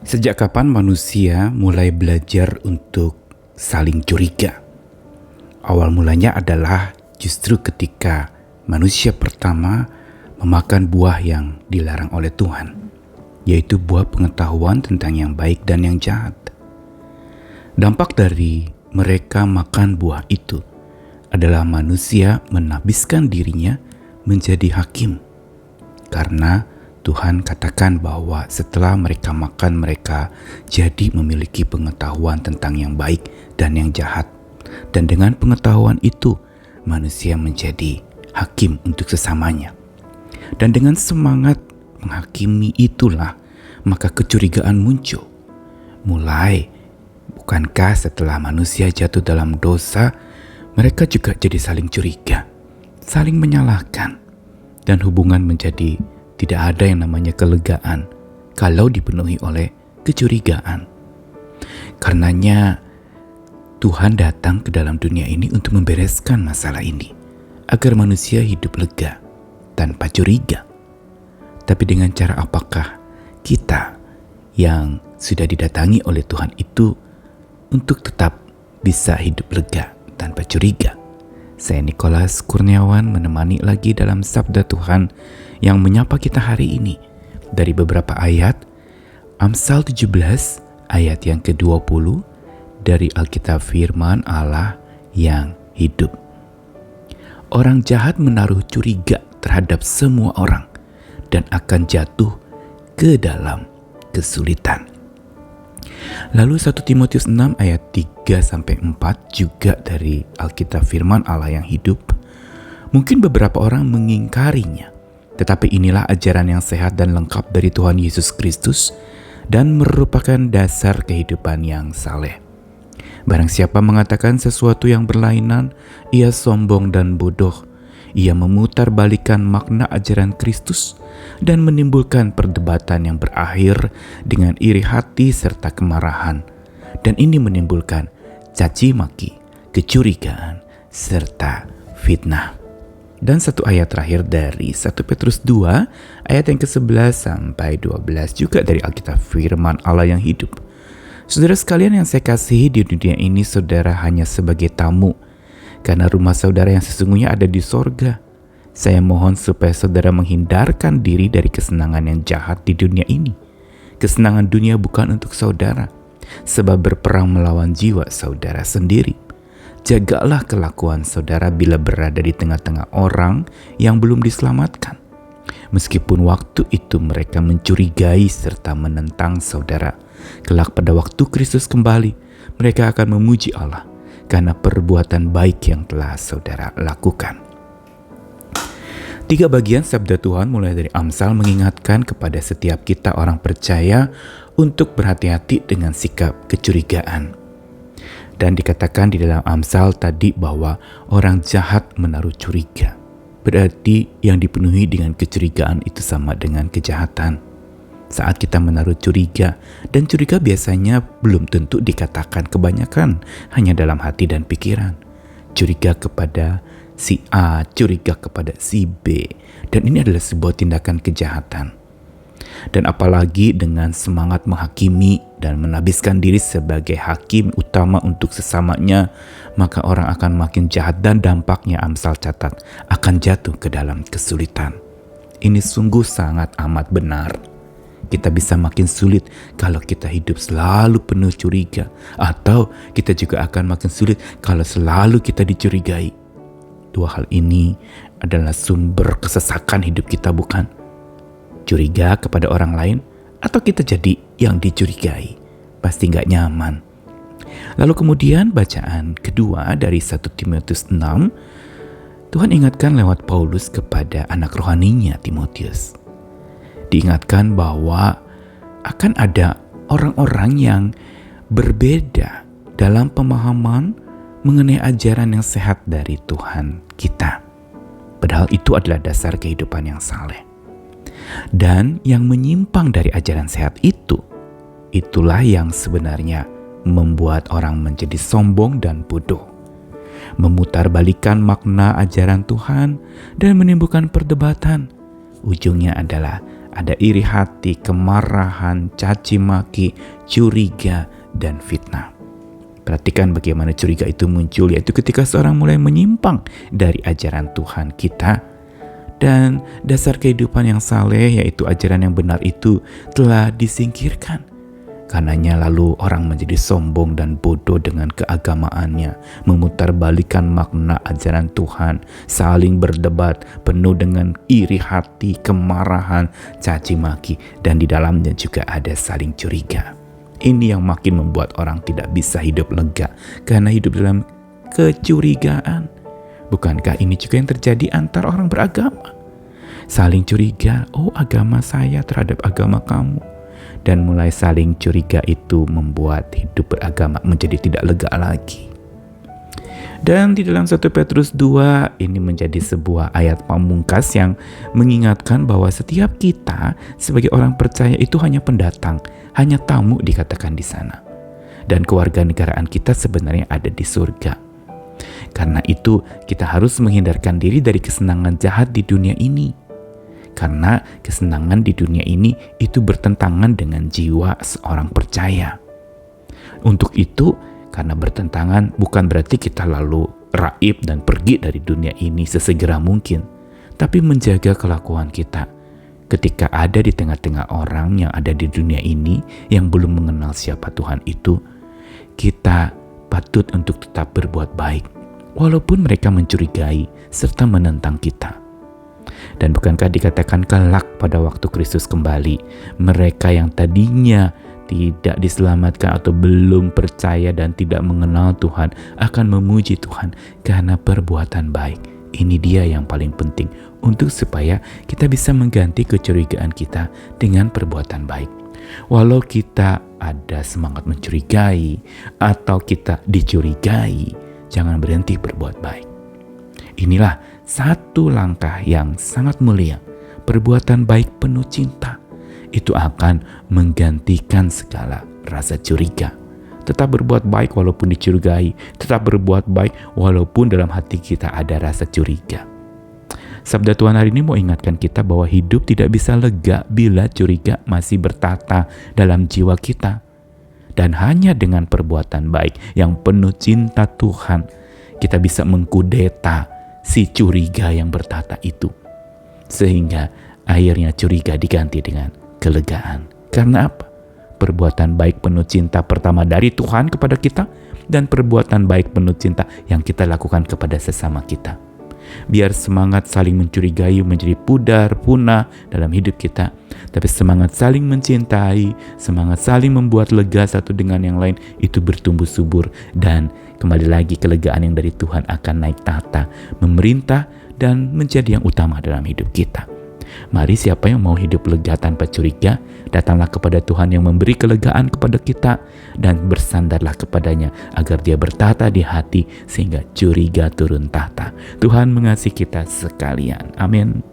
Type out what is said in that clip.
Sejak kapan manusia mulai belajar untuk saling curiga? Awal mulanya adalah justru ketika manusia pertama memakan buah yang dilarang oleh Tuhan, yaitu buah pengetahuan tentang yang baik dan yang jahat. Dampak dari mereka makan buah itu adalah manusia menabiskan dirinya menjadi hakim, karena Tuhan katakan bahwa setelah mereka makan, mereka jadi memiliki pengetahuan tentang yang baik dan yang jahat. Dan dengan pengetahuan itu, manusia menjadi hakim untuk sesamanya. Dan dengan semangat menghakimi itulah, maka kecurigaan muncul. Mulai, bukankah setelah manusia jatuh dalam dosa, mereka juga jadi saling curiga, saling menyalahkan, dan hubungan menjadi tidak ada yang namanya kelegaan kalau dipenuhi oleh kecurigaan. Karenanya Tuhan datang ke dalam dunia ini untuk membereskan masalah ini, agar manusia hidup lega tanpa curiga. Tapi dengan cara apakah kita yang sudah didatangi oleh Tuhan itu untuk tetap bisa hidup lega tanpa curiga? Saya Nikolas Kurniawan menemani lagi dalam Sabda Tuhan yang menyapa kita hari ini dari beberapa ayat Amsal 17 ayat yang ke-20 dari Alkitab Firman Allah yang hidup. Orang jahat menaruh curiga terhadap semua orang dan akan jatuh ke dalam kesulitan. Lalu 1 Timotius 6 ayat 3-4 juga dari Alkitab Firman Allah yang hidup. Mungkin beberapa orang mengingkarinya, tetapi inilah ajaran yang sehat dan lengkap dari Tuhan Yesus Kristus dan merupakan dasar kehidupan yang saleh. Barang siapa mengatakan sesuatu yang berlainan, ia sombong dan bodoh. Ia memutarbalikkan makna ajaran Kristus dan menimbulkan perdebatan yang berakhir dengan iri hati serta kemarahan. Dan ini menimbulkan caci maki, kecurigaan, serta fitnah. Dan satu ayat terakhir dari 1 Petrus 2 ayat yang ke-11-12 juga dari Alkitab Firman Allah yang hidup. Saudara sekalian yang saya kasihi, di dunia ini saudara hanya sebagai tamu, karena rumah saudara yang sesungguhnya ada di sorga. Saya mohon supaya saudara menghindarkan diri dari kesenangan yang jahat di dunia ini. Kesenangan dunia bukan untuk saudara, sebab berperang melawan jiwa saudara sendiri. Jagalah kelakuan saudara bila berada di tengah-tengah orang yang belum diselamatkan. Meskipun waktu itu mereka mencurigai serta menentang saudara, kelak pada waktu Kristus kembali, mereka akan memuji Allah karena perbuatan baik yang telah saudara lakukan. 3 bagian sabda Tuhan mulai dari Amsal mengingatkan kepada setiap kita orang percaya untuk berhati-hati dengan sikap kecurigaan. Dan dikatakan di dalam Amsal tadi bahwa orang jahat menaruh curiga. Berarti yang dipenuhi dengan kecurigaan itu sama dengan kejahatan. Saat kita menaruh curiga, dan curiga biasanya belum tentu dikatakan kebanyakan hanya dalam hati dan pikiran. Curiga kepada si A, curiga kepada si B, dan ini adalah sebuah tindakan kejahatan. Dan apalagi dengan semangat menghakimi dan menabiskan diri sebagai hakim utama untuk sesamanya, maka orang akan makin jahat dan dampaknya Amsal catat akan jatuh ke dalam kesulitan. Ini sungguh sangat amat benar. Kita bisa makin sulit kalau kita hidup selalu penuh curiga, atau kita juga akan makin sulit kalau selalu kita dicurigai. Dua hal ini adalah sumber kesesakan hidup kita, bukan? Curiga kepada orang lain, atau kita jadi yang dicurigai. Pasti gak nyaman. Lalu kemudian bacaan kedua dari 1 Timotius 6, Tuhan ingatkan lewat Paulus kepada anak rohaninya Timotius. Diingatkan bahwa akan ada orang-orang yang berbeda dalam pemahaman mengenai ajaran yang sehat dari Tuhan kita. Padahal itu adalah dasar kehidupan yang saleh. Dan yang menyimpang dari ajaran sehat itu, itulah yang sebenarnya membuat orang menjadi sombong dan bodoh, memutarbalikkan makna ajaran Tuhan dan menimbulkan perdebatan. Ujungnya adalah ada iri hati, kemarahan, caci maki, curiga, dan fitnah. Perhatikan bagaimana curiga itu muncul, yaitu ketika seorang mulai menyimpang dari ajaran Tuhan kita. Dan dasar kehidupan yang saleh, yaitu ajaran yang benar itu telah disingkirkan. Karenanya lalu orang menjadi sombong dan bodoh dengan keagamaannya, memutarbalikkan makna ajaran Tuhan, saling berdebat, penuh dengan iri hati, kemarahan, caci maki, dan di dalamnya juga ada saling curiga. Ini yang makin membuat orang tidak bisa hidup lega, karena hidup dalam kecurigaan. Bukankah ini juga yang terjadi antar orang beragama? Saling curiga, oh agama saya terhadap agama kamu. Dan mulai saling curiga itu membuat hidup beragama menjadi tidak lega lagi. Dan di dalam 1 Petrus 2 ini menjadi sebuah ayat pamungkas yang mengingatkan bahwa setiap kita sebagai orang percaya itu hanya pendatang, hanya tamu dikatakan di sana. Dan kewarganegaraan kita sebenarnya ada di surga. Karena itu kita harus menghindarkan diri dari kesenangan jahat di dunia ini. Karena kesenangan di dunia ini itu bertentangan dengan jiwa seorang percaya. Untuk itu, karena bertentangan bukan berarti kita lalu raib dan pergi dari dunia ini sesegera mungkin, tapi menjaga kelakuan kita. Ketika ada di tengah-tengah orang yang ada di dunia ini yang belum mengenal siapa Tuhan itu, kita patut untuk tetap berbuat baik, walaupun mereka mencurigai serta menentang kita. Dan bukankah dikatakan kelak pada waktu Kristus kembali, mereka yang tadinya tidak diselamatkan atau belum percaya dan tidak mengenal Tuhan akan memuji Tuhan karena perbuatan baik. Ini dia yang paling penting untuk supaya kita bisa mengganti kecurigaan kita dengan perbuatan baik. Walau kita ada semangat mencurigai atau kita dicurigai, jangan berhenti berbuat baik. Inilah satu langkah yang sangat mulia. Perbuatan baik penuh cinta itu akan menggantikan segala rasa curiga. Tetap berbuat baik walaupun dicurigai, tetap berbuat baik walaupun dalam hati kita ada rasa curiga. Sabda Tuhan hari ini mau ingatkan kita bahwa hidup tidak bisa lega bila curiga masih bertata dalam jiwa kita. Dan hanya dengan perbuatan baik yang penuh cinta Tuhan, kita bisa mengkudeta si curiga yang bertata itu. Sehingga akhirnya curiga diganti dengan kelegaan. Karena apa? Perbuatan baik penuh cinta pertama dari Tuhan kepada kita, dan perbuatan baik penuh cinta yang kita lakukan kepada sesama kita. Biar semangat saling mencurigai menjadi pudar, punah dalam hidup kita. Tapi semangat saling mencintai, semangat saling membuat lega satu dengan yang lain, itu bertumbuh subur. Dan kembali lagi kelegaan yang dari Tuhan akan naik tahta, memerintah dan menjadi yang utama dalam hidup kita. Mari siapa yang mau hidup lega tanpa curiga, datanglah kepada Tuhan yang memberi kelegaan kepada kita dan bersandarlah kepadanya agar dia bertata di hati sehingga curiga turun tahta. Tuhan mengasihi kita sekalian. Amin.